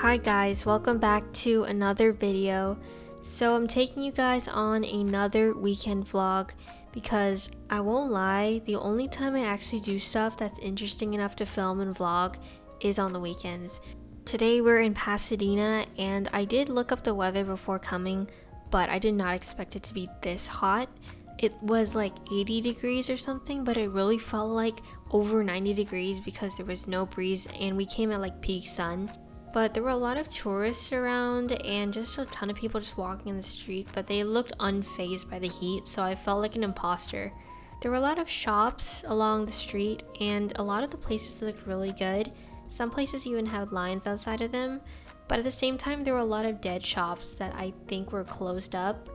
Hi guys, welcome back to another video. So I'm taking you guys on another weekend vlog because I won't lie, the only time I actually do stuff that's interesting enough to film and vlog is on the weekends. Today we're in Pasadena and I did look up the weather before coming, but I did not expect it to be this hot. It was like 80 degrees or something, but it really felt like over 90 degrees because there was no breeze and we came at like peak sun. But there were a lot of tourists around and just a ton of people just walking in the street, but they looked unfazed by the heat, so I felt like an imposter. There were a lot of shops along the street and a lot of the places looked really good. Some places even had lines outside of them, but at the same time there were a lot of dead shops that I think were closed up.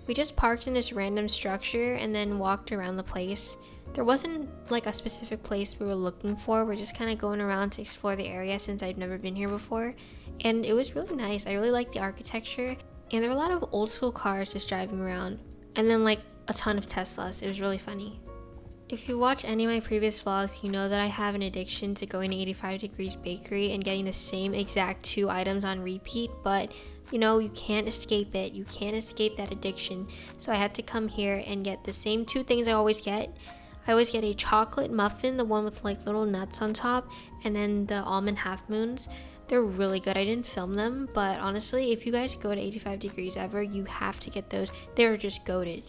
We just parked in this random structure and then walked around the place. There wasn't like a specific place we were looking for. We're just kind of going around to explore the area since I've never been here before. And it was really nice. I really liked the architecture. And there were a lot of old school cars just driving around. And then like a ton of Teslas. It was really funny. If you watch any of my previous vlogs, you know that I have an addiction to going to 85 Degrees Bakery and getting the same exact 2 items on repeat. But you know, you can't escape it. You can't escape that addiction. So I had to come here and get the same 2 things I always get. I always get a chocolate muffin, the one with like little nuts on top, and then the almond half moons. They're really good. I didn't film them, but honestly, if you guys go to 85 Degrees ever, you have to get those. They're just goated.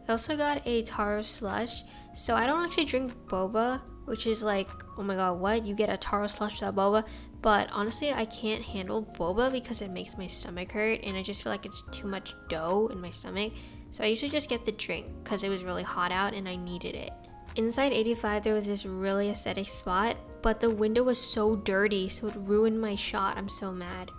I also got a taro slush. So I don't actually drink boba, which is like, oh my god, what? You get a taro slush without boba? But honestly, I can't handle boba because it makes my stomach hurt and I just feel like it's too much dough in my stomach. So I usually just get the drink because it was really hot out and I needed it. Inside 85 there was this really aesthetic spot, but the window was so dirty, so it ruined my shot. I'm so mad.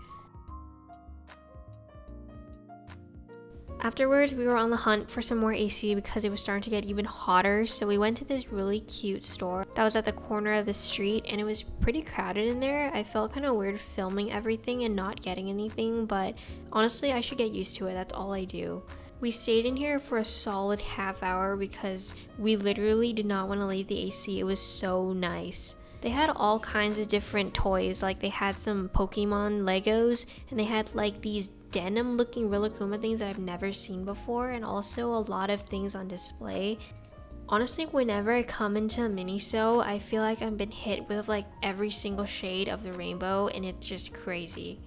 Afterwards, we were on the hunt for some more AC because it was starting to get even hotter, so we went to this really cute store that was at the corner of the street and it was pretty crowded in there. I felt kind of weird filming everything and not getting anything, but honestly, I should get used to it. That's all I do. We stayed in here for a solid half hour because we literally did not want to leave the AC. It was so nice. They had all kinds of different toys, like they had some Pokemon Legos and they had like these denim looking Rilakkuma things that I've never seen before, and also a lot of things on display. Honestly, whenever I come into a Miniso, I feel like I've been hit with like every single shade of the rainbow and it's just crazy.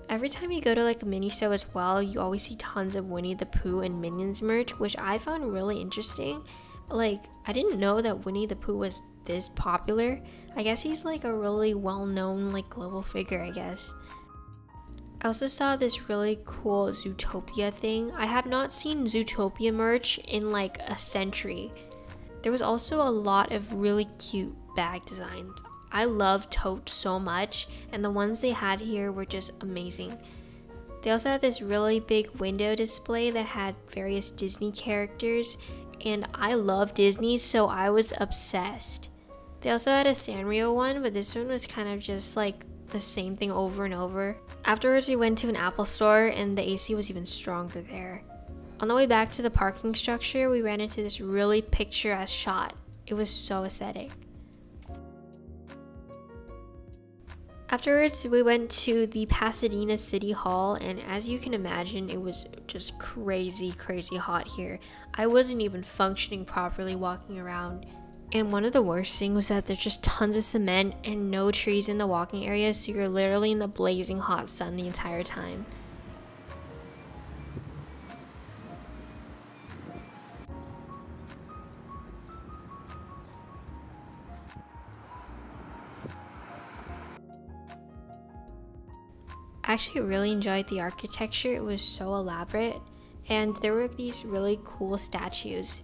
Every time you go to like a Miniso as well, you always see tons of Winnie the Pooh and Minions merch, which I found really interesting. Like, I didn't know that Winnie the Pooh was this popular. I guess he's like a really well-known like global figure, I guess. I also saw this really cool Zootopia thing. I have not seen Zootopia merch in like a century. There was also a lot of really cute bag designs. I love totes so much, and the ones they had here were just amazing. They also had this really big window display that had various Disney characters, and I love Disney, so I was obsessed. They also had a Sanrio one, but this one was kind of just like the same thing over and over. Afterwards, we went to an Apple store and the AC was even stronger there. On the way back to the parking structure, we ran into this really picturesque shot. It was so aesthetic. Afterwards, we went to the Pasadena City Hall, and as you can imagine, it was just crazy hot here. I wasn't even functioning properly walking around. And one of the worst things was that there's just tons of cement and no trees in the walking area, so you're literally in the blazing hot sun the entire time. I actually really enjoyed the architecture. It was so elaborate and there were these really cool statues.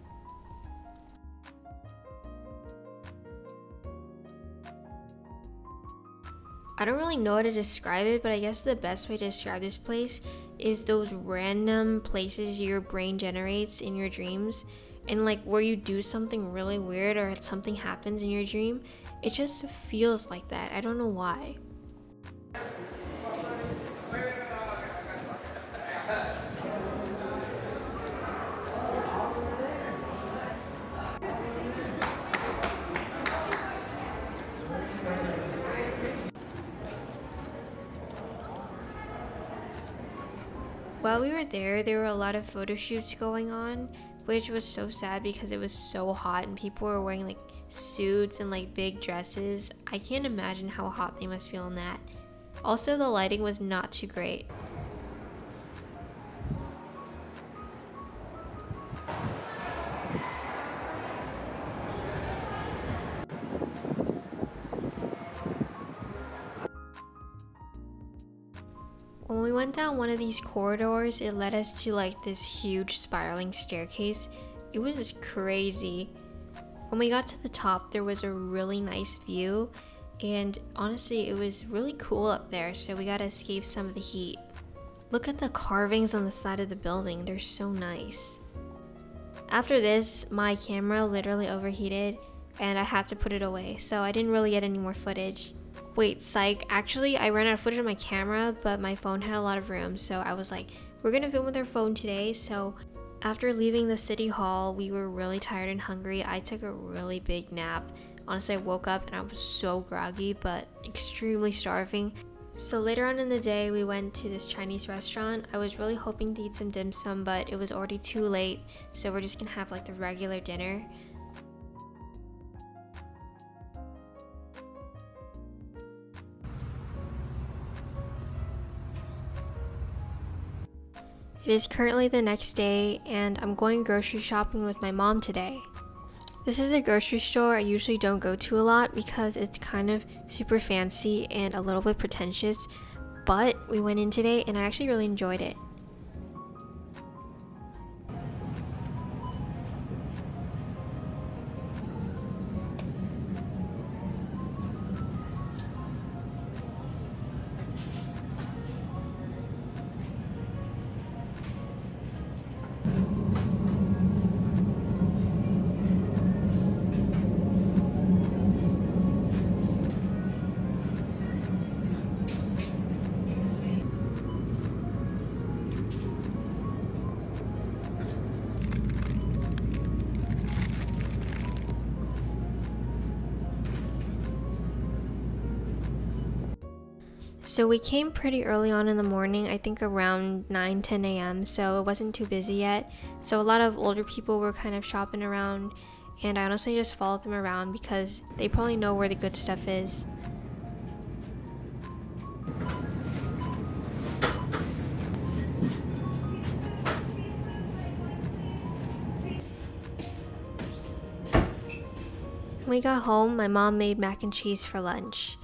I don't really know how to describe it, but I guess the best way to describe this place is those random places your brain generates in your dreams, and like where you do something really weird or something happens in your dream. It just feels like that. I don't know why. While we were there were a lot of photo shoots going on, which was so sad because it was so hot and people were wearing like suits and like big dresses. I can't imagine how hot they must feel in that. Also, the lighting was not too great. When we went down one of these corridors, it led us to like this huge spiraling staircase. It was just crazy. When we got to the top, there was a really nice view, and honestly, it was really cool up there, so we gotta escape some of the heat. Look at the carvings on the side of the building, they're so nice. After this, my camera literally overheated and I had to put it away, so I didn't really get any more footage. Wait, psych, actually I ran out of footage on my camera, but my phone had a lot of room, so I was like, we're gonna film with our phone today. So after leaving the city hall, we were really tired and hungry. I took a really big nap. Honestly, I woke up and I was so groggy, but extremely starving. So later on in the day, we went to this Chinese restaurant. I was really hoping to eat some dim sum, but it was already too late, so we're just gonna have like the regular dinner. It is currently the next day and I'm going grocery shopping with my mom today. This is a grocery store I usually don't go to a lot because it's kind of super fancy and a little bit pretentious, but we went in today and I actually really enjoyed it. So we came pretty early on in the morning, I think around 9-10 a.m. so it wasn't too busy yet. So a lot of older people were kind of shopping around, and I honestly just followed them around because they probably know where the good stuff is. When we got home, my mom made mac and cheese for lunch.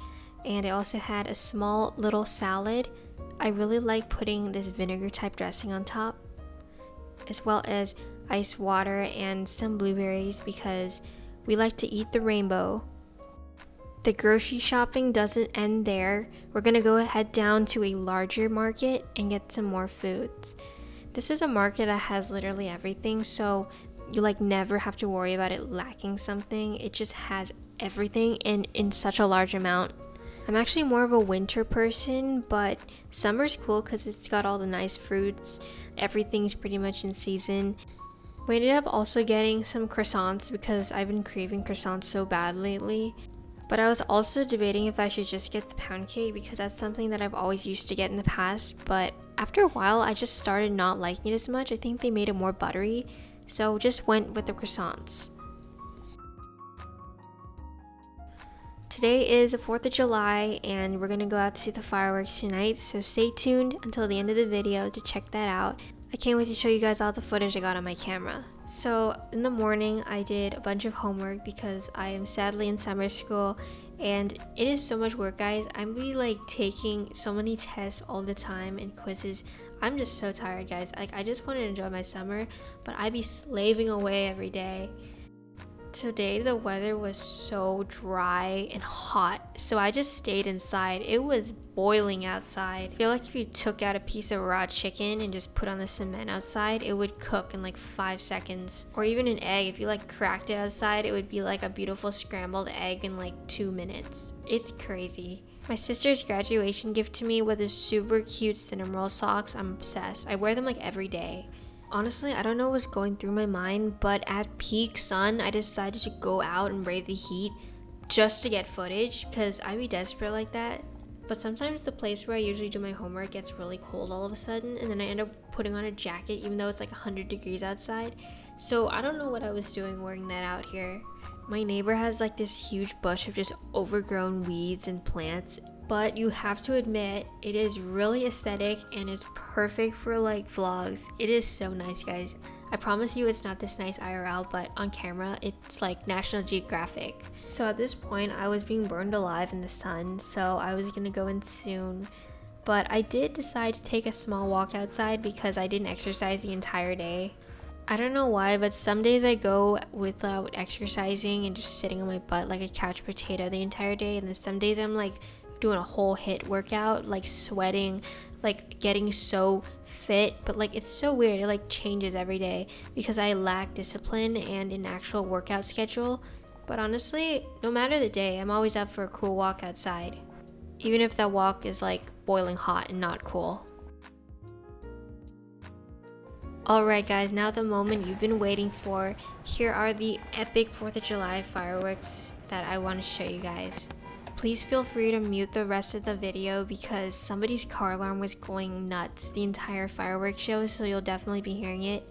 And I also had a small little salad. I really like putting this vinegar type dressing on top, as well as ice water and some blueberries because we like to eat the rainbow. The grocery shopping doesn't end there. We're gonna go head down to a larger market and get some more foods. This is a market that has literally everything, so you like never have to worry about it lacking something. It just has everything and in such a large amount. I'm actually more of a winter person, but summer's cool because it's got all the nice fruits. Everything's pretty much in season. We ended up also getting some croissants because I've been craving croissants so bad lately. But I was also debating if I should just get the pound cake because that's something that I've always used to get in the past. But after a while, I just started not liking it as much. I think they made it more buttery, so just went with the croissants. Today is the 4th of July and we're gonna go out to see the fireworks tonight, so stay tuned until the end of the video to check that out. I can't wait to show you guys all the footage I got on my camera. So in the morning I did a bunch of homework because I am sadly in summer school and it is so much work, guys. I'm be like taking so many tests all the time and quizzes. I'm just so tired, guys. Like I just want to enjoy my summer, but I be slaving away every day. Today the weather was so dry and hot, so I just stayed inside. It was boiling outside. I feel like if you took out a piece of raw chicken and just put on the cement outside, it would cook in like 5 seconds. Or even an egg, if you like cracked it outside, it would be like a beautiful scrambled egg in like 2 minutes. It's crazy. My sister's graduation gift to me was this super cute cinnamon roll socks. I'm obsessed. I wear them like every day. Honestly, I don't know what was going through my mind, but at peak sun, I decided to go out and brave the heat just to get footage because I'd be desperate like that. but sometimes the place where I usually do my homework gets really cold all of a sudden, and then I end up putting on a jacket even though it's like 100 degrees outside. So I don't know what I was doing wearing that out here. My neighbor has like this huge bush of just overgrown weeds and plants, but you have to admit it is really aesthetic and it's perfect for like vlogs. It is so nice, guys. I promise you it's not this nice IRL, but on camera it's like National Geographic. So at this point I was being burned alive in the sun, so I was gonna go in soon. But I did decide to take a small walk outside because I didn't exercise the entire day. I don't know why, but some days I go without exercising and just sitting on my butt like a couch potato the entire day, and then some days I'm like doing a whole HIIT workout, like sweating, like getting so fit, but like it's so weird. It like changes every day because I lack discipline and an actual workout schedule. But honestly, no matter the day, I'm always up for a cool walk outside, even if that walk is like boiling hot and not cool. Alright guys, now the moment you've been waiting for. Here are the epic 4th of July fireworks that I want to show you guys. Please feel free to mute the rest of the video because somebody's car alarm was going nuts the entire fireworks show, so you'll definitely be hearing it.